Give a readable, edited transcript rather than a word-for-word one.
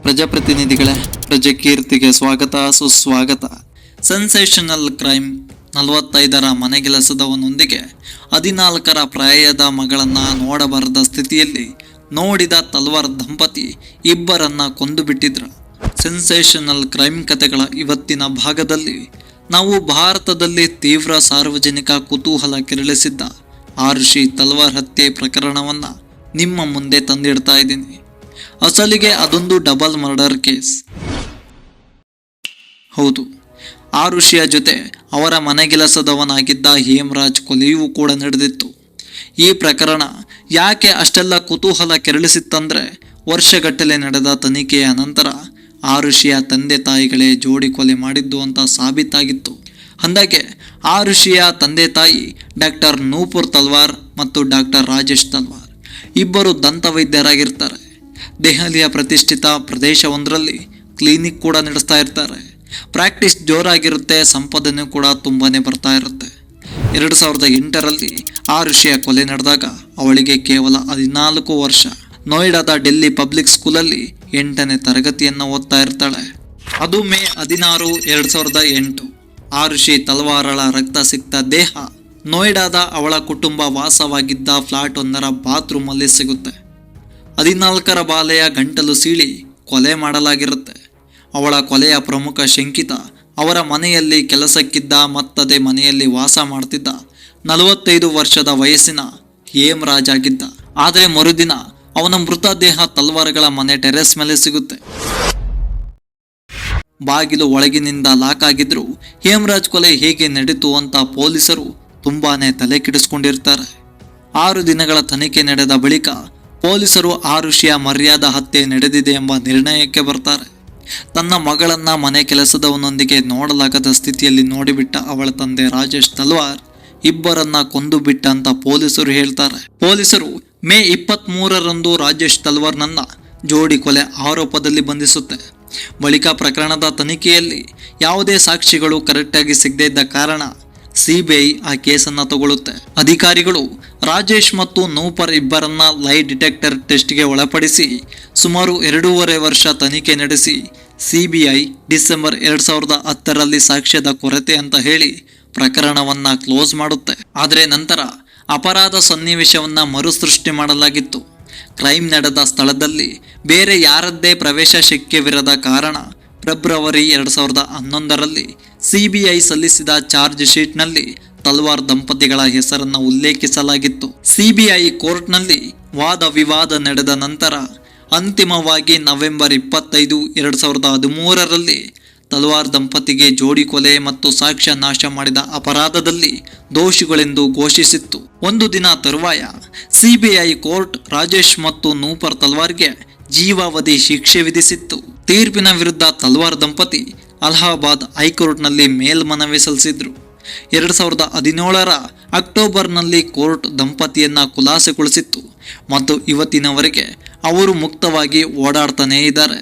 ಪ್ರಜಾಪ್ರತಿನಿಧಿಗಳೇ, ಪ್ರಜಾಕೀರ್ತಿಗೆ ಸ್ವಾಗತ ಸುಸ್ವಾಗತ. Sensational crime. 45ರ ಮನೆಗೆಲಸದವನೊಂದಿಗೆ 14ರ ಪ್ರಾಯದ ಮಗಳನ್ನ ನೋಡಬಾರದ ಸ್ಥಿತಿಯಲ್ಲಿ ನೋಡಿದ ತಲ್ವಾರ್ ದಂಪತಿ ಇಬ್ಬರನ್ನ ಕೊಂದು ಬಿಟ್ಟಿದ್ರು. ಸೆನ್ಸೇಷನಲ್ ಕ್ರೈಮ್ ಕಥೆಗಳ ಇವತ್ತಿನ ಭಾಗದಲ್ಲಿ ನಾವು ಭಾರತದಲ್ಲಿ ತೀವ್ರ ಸಾರ್ವಜನಿಕ ಕುತೂಹಲ ಕೆರಳಿಸಿದ್ದ ಆರುಷಿ ತಲ್ವಾರ್ ಹತ್ಯೆ ಪ್ರಕರಣವನ್ನ ನಿಮ್ಮ ಮುಂದೆ ತಂದಿಡ್ತಾ ಇದ್ದೀನಿ. ಅಸಲಿಗೆ ಅದೊಂದು ಡಬಲ್ ಮರ್ಡರ್ ಕೇಸ್. ಹೌದು, ಆರುಷಿಯ ಜೊತೆ ಅವರ ಮನೆಗೆಲಸದವನಾಗಿದ್ದ ಹೇಮರಾಜ್ ಕೊಲೆಯೂ ಕೂಡ ನಡೆದಿತ್ತು. ಈ ಪ್ರಕರಣ ಯಾಕೆ ಅಷ್ಟೆಲ್ಲ ಕುತೂಹಲ ಕೆರಳಿಸಿತ್ತಂದ್ರೆ, ವರ್ಷಗಟ್ಟಲೆ ನಡೆದ ತನಿಖೆಯ ನಂತರ ಆರುಷಿಯ ತಂದೆ ತಾಯಿಗಳೇ ಜೋಡಿ ಕೊಲೆ ಮಾಡಿದ್ದು ಅಂತ ಸಾಬೀತಾಗಿತ್ತು. ಅಂದಾಗೆ ಆರುಷಿಯ ತಂದೆ ತಾಯಿ ಡಾಕ್ಟರ್ ನೂಪುರ್ ತಲ್ವಾರ್ ಮತ್ತು ಡಾಕ್ಟರ್ ರಾಜೇಶ್ ತಲ್ವಾರ್ ಇಬ್ಬರು ದಂತವೈದ್ಯರಾಗಿರ್ತಾರೆ. ದೆಹಲಿಯ ಪ್ರತಿಷ್ಠಿತ ಪ್ರದೇಶವೊಂದರಲ್ಲಿ ಕ್ಲಿನಿಕ್ ಕೂಡ ನಡೆಸ್ತಾ ಇರ್ತಾರೆ. ಪ್ರಾಕ್ಟೀಸ್ ಜೋರಾಗಿರುತ್ತೆ, ಸಂಪಾದನೆ ಕೂಡ ತುಂಬಾನೇ ಬರ್ತಾ ಇರುತ್ತೆ. 2008ರಲ್ಲಿ ಆರುಷಿಯ ಕೊಲೆ ನಡೆದಾಗ ಅವಳಿಗೆ ಕೇವಲ 14 ವರ್ಷ. ನೋಯ್ಡಾದ ಡೆಲ್ಲಿ ಪಬ್ಲಿಕ್ ಸ್ಕೂಲಲ್ಲಿ 8ನೇ ತರಗತಿಯನ್ನು ಓದ್ತಾ ಇರ್ತಾಳೆ. ಅದು ಮೇ 16, 2008. ಆರುಷಿ ತಲ್ವಾರಳ ರಕ್ತ ಸಿಕ್ತ ದೇಹ ನೋಯ್ಡಾದ ಅವಳ ಕುಟುಂಬ ವಾಸವಾಗಿದ್ದ ಫ್ಲಾಟ್ ಒಂದರ ಬಾತ್ರೂಮಲ್ಲಿ ಸಿಗುತ್ತೆ. 14ರ ಬಾಲೆಯ ಗಂಟಲು ಸೀಳಿ ಕೊಲೆ ಮಾಡಲಾಗಿರುತ್ತೆ. ಅವಳ ಕೊಲೆಯ ಪ್ರಮುಖ ಶಂಕಿತ ಅವರ ಮನೆಯಲ್ಲಿ ಕೆಲಸಕ್ಕಿದ್ದ ಮತ್ತದೇ ಮನೆಯಲ್ಲಿ ವಾಸ ಮಾಡ್ತಿದ್ದ 45 ವರ್ಷದ ವಯಸ್ಸಿನ ಹೇಮರಾಜ್ ಆಗಿದ್ದ. ಆದರೆ ಮರುದಿನ ಅವನ ಮೃತದೇಹ ತಲ್ವಾರ್ಗಳ ಮನೆ ಟೆರೆಸ್ ಮೇಲೆ ಸಿಗುತ್ತೆ. ಬಾಗಿಲು ಒಳಗಿನಿಂದ ಲಾಕ್ ಆಗಿದ್ರು ಹೇಮರಾಜ್ ಕೊಲೆ ಹೇಗೆ ನಡೀತು ಅಂತ ಪೊಲೀಸರು ತುಂಬಾನೇ ತಲೆ ಕೆಡಿಸ್ಕೊಂಡಿರ್ತಾರೆ. 6 ದಿನಗಳ ತನಿಖೆ ನಡೆದ ಬಳಿಕ ಪೊಲೀಸರು ಆರುಷಿಯ ಮರ್ಯಾದಾ ಹತ್ಯೆ ನಡೆದಿದೆ ಎಂಬ ನಿರ್ಣಯಕ್ಕೆ ಬರ್ತಾರೆ. ತನ್ನ ಮಗಳನ್ನ ಮನೆ ಕೆಲಸದವನೊಂದಿಗೆ ನೋಡಲಾಗದ ಸ್ಥಿತಿಯಲ್ಲಿ ನೋಡಿಬಿಟ್ಟ ಅವಳ ತಂದೆ ರಾಜೇಶ್ ತಲ್ವಾರ್ ಇಬ್ಬರನ್ನ ಕೊಂದು ಬಿಟ್ಟ ಅಂತ ಪೊಲೀಸರು ಹೇಳ್ತಾರೆ. ಪೊಲೀಸರು ಮೇ 23ರಂದು ರಾಜೇಶ್ ತಲ್ವಾರ್ನನ್ನ ಜೋಡಿ ಕೊಲೆ ಆರೋಪದಲ್ಲಿ ಬಂಧಿಸುತ್ತೆ. ಬಳಿಕ ಪ್ರಕರಣದ ತನಿಖೆಯಲ್ಲಿ ಯಾವುದೇ ಸಾಕ್ಷಿಗಳು ಕರೆಕ್ಟಾಗಿ ಸಿಗದೇ ಇದ್ದ ಕಾರಣ ಸಿಬಿಐ ಆ ಕೇಸನ್ನ ತಗೊಳ್ಳುತ್ತೆ. ಅಧಿಕಾರಿಗಳು ರಾಜೇಶ್ ಮತ್ತು ನೂಪರ್ ಇಬ್ಬರನ್ನ ಲೈ ಡಿಟೆಕ್ಟರ್ ಟೆಸ್ಟ್ಗೆ ಒಳಪಡಿಸಿ ಸುಮಾರು 2.5 ವರ್ಷ ತನಿಖೆ ನಡೆಸಿ ಸಿಬಿಐ ಡಿಸೆಂಬರ್ 2010ರಲ್ಲಿ ಸಾಕ್ಷ್ಯದ ಕೊರತೆ ಅಂತ ಹೇಳಿ ಪ್ರಕರಣವನ್ನ ಕ್ಲೋಸ್ ಮಾಡುತ್ತೆ. ಆದರೆ ನಂತರ ಅಪರಾಧ ಸನ್ನಿವೇಶವನ್ನ ಮರುಸೃಷ್ಟಿ ಮಾಡಲಾಗಿತ್ತು. ಕ್ರೈಮ್ ನಡೆದ ಸ್ಥಳದಲ್ಲಿ ಬೇರೆ ಯಾರದ್ದೇ ಪ್ರವೇಶ ಶಕ್ಯವಿರದ ಕಾರಣ ಫೆಬ್ರವರಿ 2011ರಲ್ಲಿ ಸಿಬಿಐ ಸಲ್ಲಿಸಿದ ಚಾರ್ಜ್ ಶೀಟ್ನಲ್ಲಿ ತಲ್ವಾರ್ ದಂಪತಿಗಳ ಹೆಸರನ್ನು ಉಲ್ಲೇಖಿಸಲಾಗಿತ್ತು. ಸಿಬಿಐ ಕೋರ್ಟ್ನಲ್ಲಿ ವಾದ ವಿವಾದ ನಡೆದ ನಂತರ ಅಂತಿಮವಾಗಿ ನವೆಂಬರ್ 25, 2013ರಲ್ಲಿ ತಲ್ವಾರ್ ದಂಪತಿಗೆ ಜೋಡಿ ಕೊಲೆ ಮತ್ತು ಸಾಕ್ಷ್ಯ ನಾಶ ಮಾಡಿದ ಅಪರಾಧದಲ್ಲಿ ದೋಷಿಗಳೆಂದು ಘೋಷಿಸಿತ್ತು. ಒಂದು ದಿನ ತರುವಾಯ ಸಿಬಿಐ ಕೋರ್ಟ್ ರಾಜೇಶ್ ಮತ್ತು ನೂಪರ್ ತಲ್ವಾರ್ಗೆ ಜೀವಾವಧಿ ಶಿಕ್ಷೆ ವಿಧಿಸಿತ್ತು. ತೀರ್ಪಿನ ವಿರುದ್ಧ ತಲ್ವಾರ್ ದಂಪತಿ ಅಲಹಾಬಾದ್ ಹೈಕೋರ್ಟ್ನಲ್ಲಿ ಮೇಲ್ಮನವಿ ಸಲ್ಲಿಸಿದ್ರು. 2017ರ ಅಕ್ಟೋಬರ್ನಲ್ಲಿ ಕೋರ್ಟ್ ದಂಪತಿಯನ್ನ ಖುಲಾಸೆಗೊಳಿಸಿತ್ತು ಮತ್ತು ಇವತ್ತಿನವರೆಗೆ ಅವರು ಮುಕ್ತವಾಗಿ ಓಡಾಡ್ತಾನೇ ಇದ್ದಾರೆ.